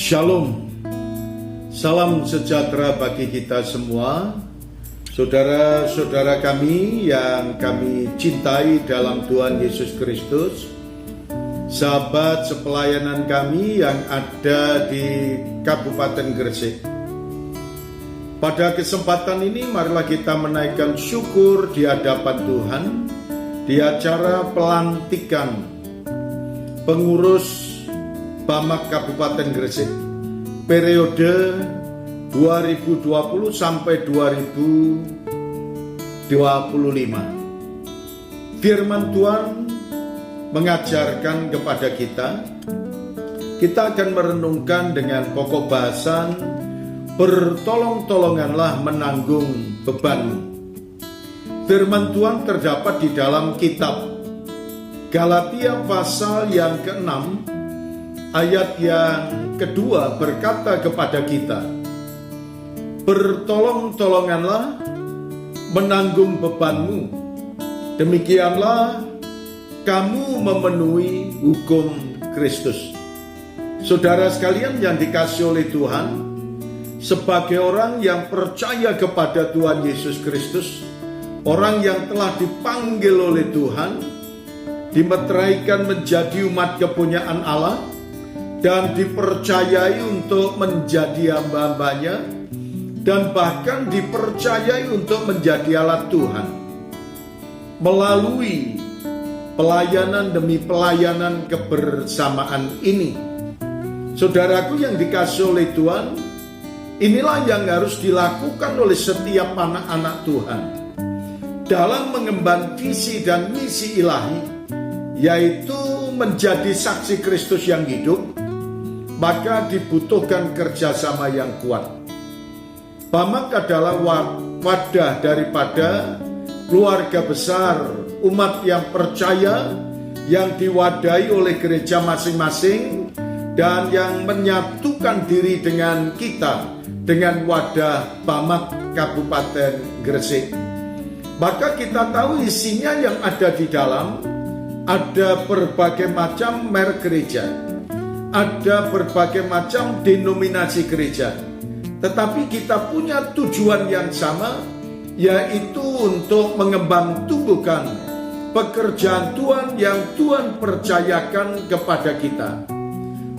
Shalom, salam sejahtera bagi kita semua, saudara-saudara kami yang kami cintai dalam Tuhan Yesus Kristus, sahabat sepelayanan kami yang ada di Kabupaten Gresik. Pada kesempatan ini marilah kita menaikkan syukur di hadapan Tuhan di acara pelantikan pengurus Bamak Kabupaten Gresik periode 2020 sampai 2025. Firman Tuhan mengajarkan kepada kita akan merenungkan dengan pokok bahasan bertolong-tolonganlah menanggung bebanmu. Firman Tuhan terdapat di dalam kitab Galatia pasal yang ke-6 ayat yang kedua berkata kepada kita, bertolong-tolonganlah menanggung bebanmu, demikianlah kamu memenuhi hukum Kristus. Saudara sekalian yang dikasihi oleh Tuhan, sebagai orang yang percaya kepada Tuhan Yesus Kristus, orang yang telah dipanggil oleh Tuhan, dimeteraikan menjadi umat kepunyaan Allah, dan dipercayai untuk menjadi hamba-hambanya, dan bahkan dipercayai untuk menjadi alat Tuhan. Melalui pelayanan demi pelayanan kebersamaan ini, saudaraku yang dikasihi oleh Tuhan, inilah yang harus dilakukan oleh setiap anak-anak Tuhan dalam mengemban visi dan misi ilahi, yaitu menjadi saksi Kristus yang hidup. Maka dibutuhkan kerjasama yang kuat. Bamak adalah wadah daripada keluarga besar umat yang percaya, yang diwadahi oleh gereja masing-masing, dan yang menyatukan diri dengan kita, dengan wadah Bamak Kabupaten Gresik. Maka kita tahu isinya yang ada di dalam, ada berbagai macam merek gereja, ada berbagai macam denominasi gereja, tetapi kita punya tujuan yang sama, yaitu untuk mengembang tumbuhkan pekerjaan Tuhan yang Tuhan percayakan kepada kita.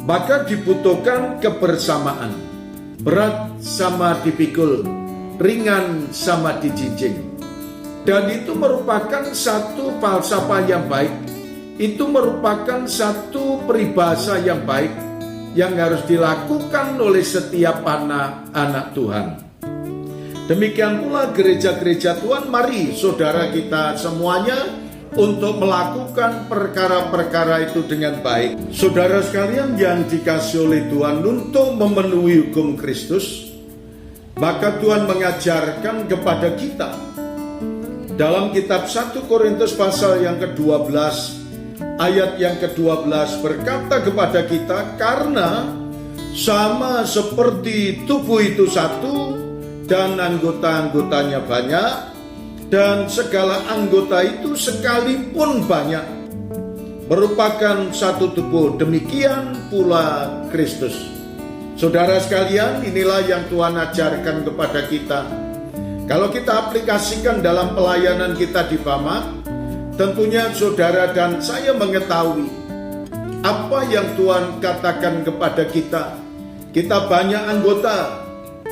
Maka dibutuhkan kebersamaan, berat sama dipikul, ringan sama dijinjing. Dan itu merupakan satu falsafah yang baik, itu merupakan satu peribahasa yang baik yang harus dilakukan oleh setiap anak-anak Tuhan. Demikian pula gereja-gereja Tuhan, mari saudara kita semuanya untuk melakukan perkara-perkara itu dengan baik. Saudara sekalian yang dikasihi oleh Tuhan, untuk memenuhi hukum Kristus, maka Tuhan mengajarkan kepada kita dalam kitab 1 Korintus pasal yang ke-12 ayat yang ke-12 berkata kepada kita, karena sama seperti tubuh itu satu dan anggota-anggotanya banyak, dan segala anggota itu sekalipun banyak merupakan satu tubuh, demikian pula Kristus. Saudara sekalian, inilah yang Tuhan ajarkan kepada kita. Kalau kita aplikasikan dalam pelayanan kita di Bamak, tentunya saudara dan saya mengetahui apa yang Tuhan katakan kepada kita. Kita banyak anggota,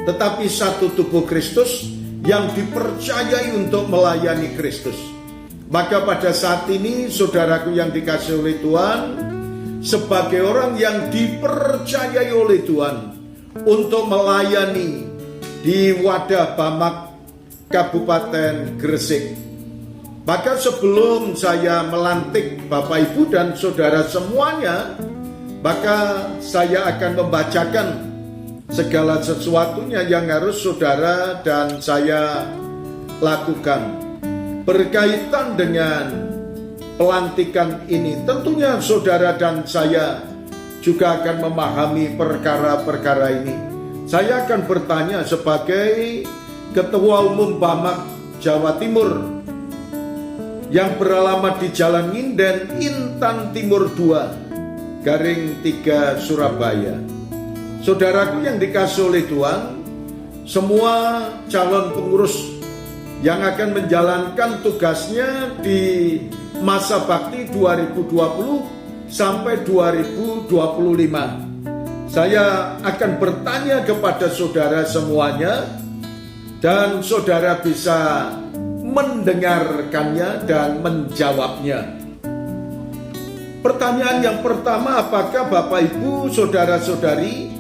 tetapi satu tubuh Kristus yang dipercayai untuk melayani Kristus. Maka pada saat ini, saudaraku yang dikasihi oleh Tuhan, sebagai orang yang dipercayai oleh Tuhan untuk melayani di wadah Bamak Kabupaten Gresik, maka sebelum saya melantik Bapak Ibu dan saudara semuanya, maka saya akan membacakan segala sesuatunya yang harus saudara dan saya lakukan berkaitan dengan pelantikan ini. Tentunya saudara dan saya juga akan memahami perkara-perkara ini. Saya akan bertanya sebagai Ketua Umum Bamak Jawa Timur yang beralamat di Jalan Nginden, Intan Timur 2, Garing 3, Surabaya. Saudaraku yang dikasihi oleh Tuhan, semua calon pengurus yang akan menjalankan tugasnya di masa bakti 2020 sampai 2025. Saya akan bertanya kepada saudara semuanya dan saudara bisa mendengarkannya dan menjawabnya. Pertanyaan yang pertama, apakah Bapak Ibu saudara-saudari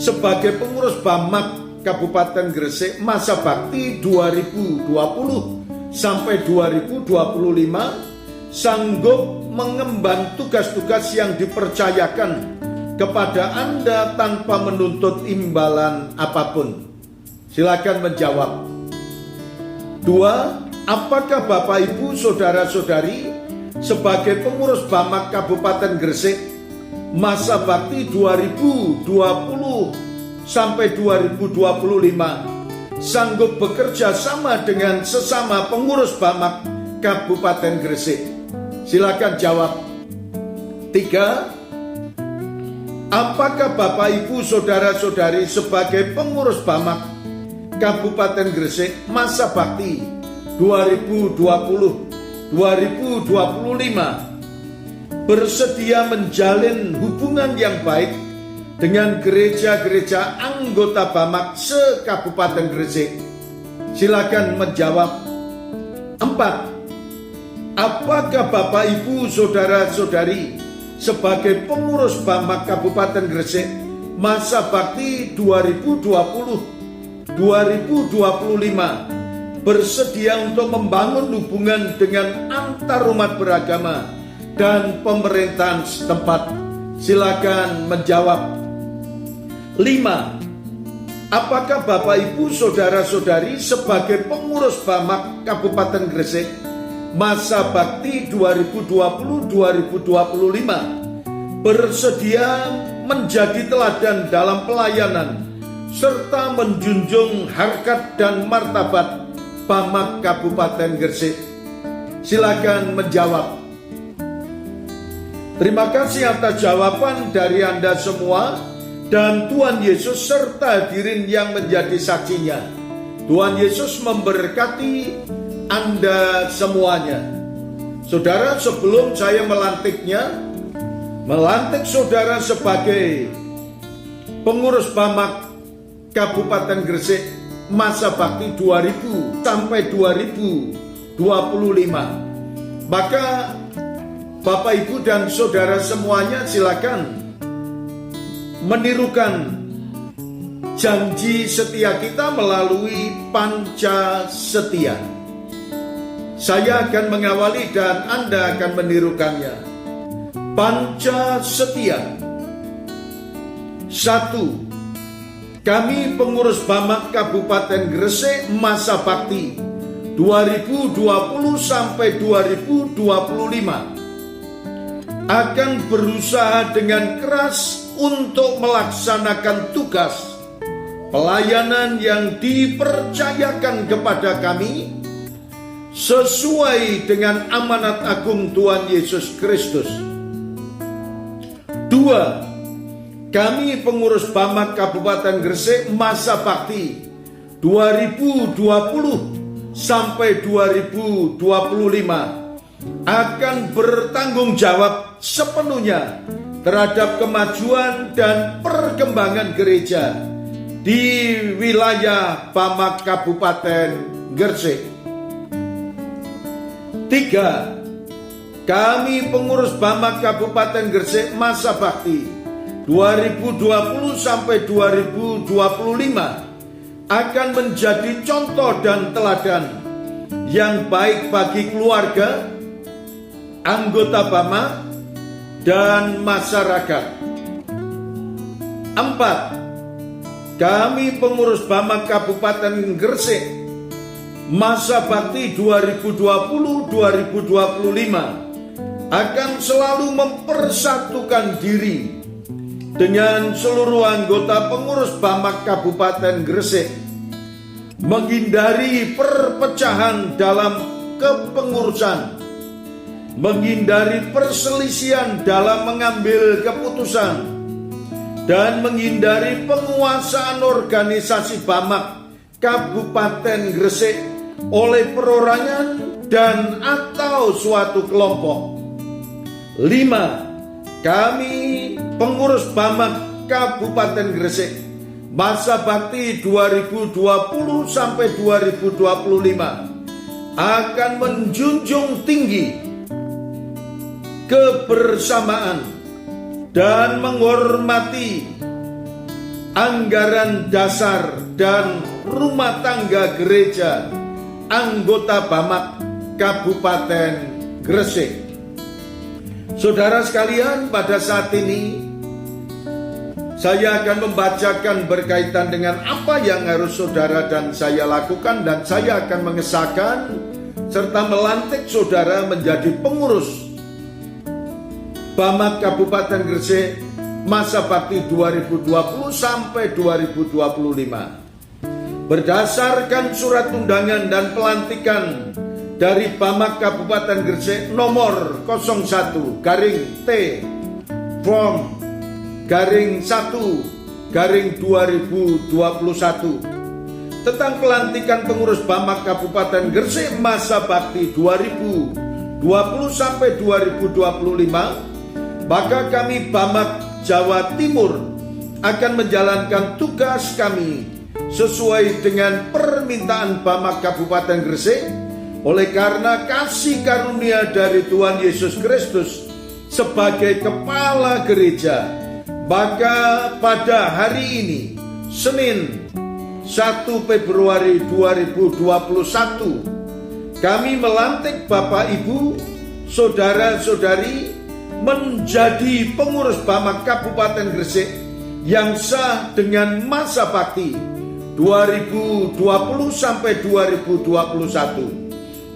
sebagai pengurus Bamak Kabupaten Gresik masa bakti 2020 sampai 2025 sanggup mengemban tugas-tugas yang dipercayakan kepada Anda tanpa menuntut imbalan apapun? Silakan menjawab. 2. Apakah Bapak Ibu saudara-saudari sebagai pengurus Bamak Kabupaten Gresik masa bakti 2020 sampai 2025 sanggup bekerja sama dengan sesama pengurus Bamak Kabupaten Gresik? Silakan jawab. 3. Apakah Bapak Ibu saudara-saudari sebagai pengurus Bamak Kabupaten Gresik masa bakti 2020-2025 bersedia menjalin hubungan yang baik dengan gereja-gereja anggota Bamak se-Kabupaten Gresik? Silakan menjawab. 4. Apakah Bapak Ibu saudara-saudari sebagai pengurus Bamak Kabupaten Gresik masa bakti 2020-2025 bersedia untuk membangun hubungan dengan antar umat beragama dan pemerintahan setempat? Silakan menjawab. 5. Apakah Bapak Ibu saudara-saudari sebagai pengurus Bamak Kabupaten Gresik masa bakti 2020-2025 bersedia menjadi teladan dalam pelayanan serta menjunjung harkat dan martabat Bamak Kabupaten Gresik? Silakan menjawab. Terima kasih atas jawaban dari Anda semua, dan Tuhan Yesus serta hadirin yang menjadi saksinya. Tuhan Yesus memberkati Anda semuanya. Saudara, sebelum saya melantik saudara sebagai pengurus Bamak Kabupaten Gresik masa bakti 2000 sampai 2025, maka Bapak Ibu dan saudara semuanya silakan menirukan janji setia kita melalui panca setia. Saya akan mengawali dan Anda akan menirukannya. Panca setia. 1. Kami pengurus Bamak Kabupaten Gresik masa bakti 2020 sampai 2025 akan berusaha dengan keras untuk melaksanakan tugas pelayanan yang dipercayakan kepada kami sesuai dengan amanat agung Tuhan Yesus Kristus. 2. Kami pengurus Bamak Kabupaten Gresik masa bakti 2020 sampai 2025 akan bertanggung jawab sepenuhnya terhadap kemajuan dan perkembangan gereja di wilayah Bamak Kabupaten Gresik. 3. Kami pengurus Bamak Kabupaten Gresik masa bakti 2020 sampai 2025 akan menjadi contoh dan teladan yang baik bagi keluarga, anggota Bamak, dan masyarakat. 4. Kami pengurus Bamak Kabupaten Gresik masa bakti 2020-2025 akan selalu mempersatukan diri dengan seluruh anggota pengurus Bamak Kabupaten Gresik, menghindari perpecahan dalam kepengurusan, menghindari perselisihan dalam mengambil keputusan, dan menghindari penguasaan organisasi Bamak Kabupaten Gresik oleh perorangan dan atau suatu kelompok. 5. Kami pengurus Bamak Kabupaten Gresik masa bakti 2020 sampai 2025 akan menjunjung tinggi kebersamaan dan menghormati anggaran dasar dan rumah tangga gereja anggota Bamak Kabupaten Gresik. Saudara sekalian, pada saat ini saya akan membacakan berkaitan dengan apa yang harus saudara dan saya lakukan, dan saya akan mengesahkan serta melantik saudara menjadi pengurus Bamak Kabupaten Gresik masa bakti 2020 sampai 2025. Berdasarkan surat undangan dan pelantikan dari Bamak Kabupaten Gresik nomor 01/T Form _1/2021 tentang pelantikan pengurus Bamak Kabupaten Gresik masa bakti 2020 sampai 2025, maka kami Bamak Jawa Timur akan menjalankan tugas kami sesuai dengan permintaan Bamak Kabupaten Gresik. Oleh karena kasih karunia dari Tuhan Yesus Kristus sebagai kepala gereja, maka pada hari ini, Senin 1 Februari 2021, kami melantik Bapak Ibu, saudara-saudari menjadi pengurus Bamak Kabupaten Gresik yang sah dengan masa bakti 2020 sampai 2021.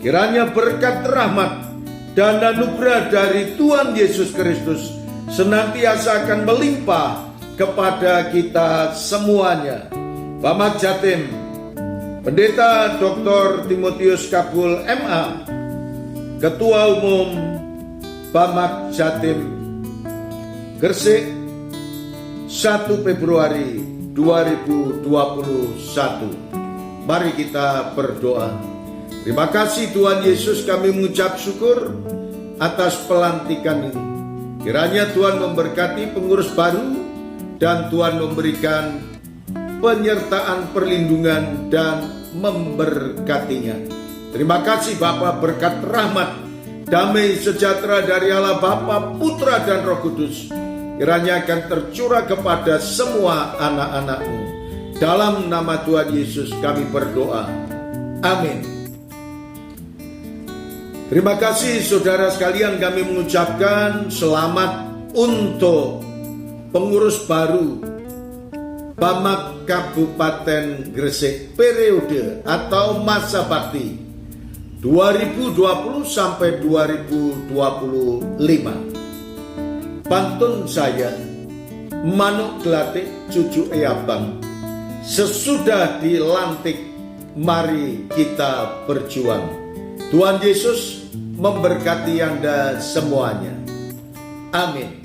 Kiranya berkat rahmat dan anugerah dari Tuhan Yesus Kristus senantiasa akan melimpah kepada kita semuanya. Bamak Jatim, Pendeta Dr. Timotius Kabul MA, Ketua Umum Bamak Jatim Gresik, 1 Februari 2021. Mari kita berdoa. Terima kasih Tuhan Yesus, kami mengucap syukur atas pelantikan ini. Kiranya Tuhan memberkati pengurus baru dan Tuhan memberikan penyertaan, perlindungan dan memberkatinya. Terima kasih Bapa, berkat rahmat, damai sejahtera dari Allah Bapa, Putra dan Roh Kudus kiranya akan tercurah kepada semua anak-anak-Mu. Dalam nama Tuhan Yesus kami berdoa. Amin. Terima kasih saudara sekalian, kami mengucapkan selamat untuk pengurus baru Bamak Kabupaten Gresik periode atau masa bakti 2020 sampai 2025. Pantun saya, Manuk Glatik Cucu Eyabang, sesudah dilantik mari kita berjuang. Tuhan Yesus memberkati Anda semuanya. Amin.